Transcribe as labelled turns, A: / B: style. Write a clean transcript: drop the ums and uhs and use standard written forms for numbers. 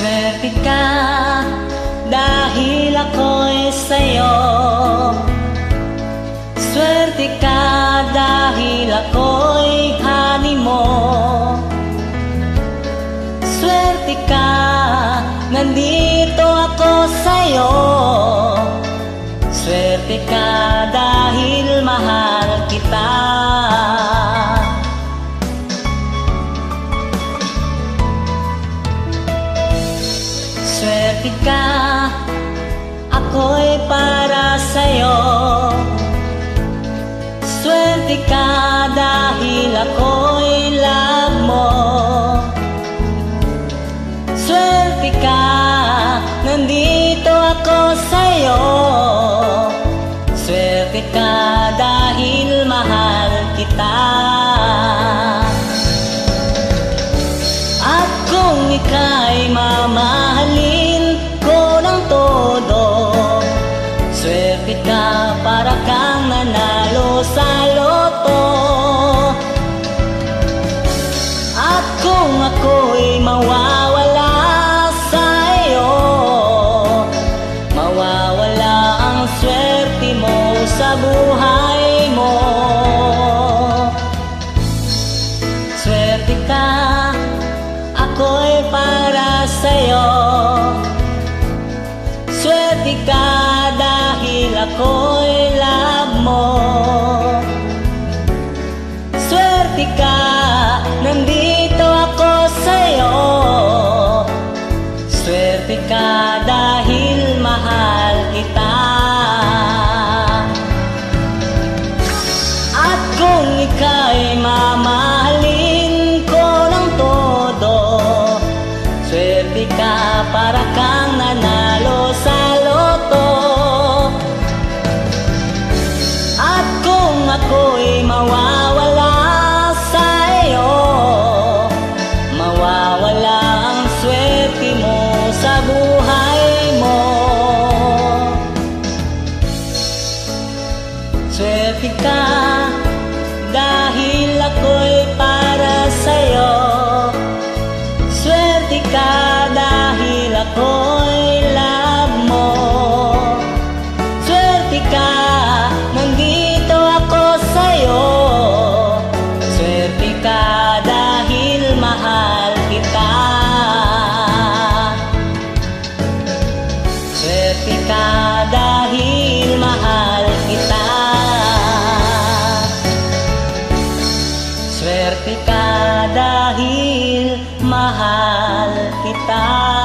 A: Swerte ka dahil ako'y sa'yo. Swerte ka dahil ako'y hani mo. Swerte ka, nandito ako sa'yo. Swerte ka dahil mahal kita. Swerte ka, ako'y para sa'yo. Swerte ka dahil ako'y love mo. Swerte ka, nandito ako sa'yo. Swerte ka dahil mahal kita. At kung ika'y mamahalin ko ng todo, swerte ka, para kang nanalo sa loto. At kung ako'y mawawala sa iyo, mawawala ang swerte mo sa buhay mo. Swerte ka, ako'y para sa'yo. Swerte ka dahil ako'y love mo. Swerte ka, nandito ako sa'yo. Swerte ka dahil mahal kita. At kung ika'y mamahalin ko ng todo, swerte ka, para kang nanalo sa loto. At kung ako'y mawawala sa iyo, mawawala ang swerte mo sa buhay mo. Swerte ka dahil ako'y para sa'yo. Swerte ka dahil ako'y love mo. Swerte ka, nandito ako sa'yo. Swerte ka dahil mahal kita. Swerte ka dahil mahal kita. Swerte ka dahil mahal kita.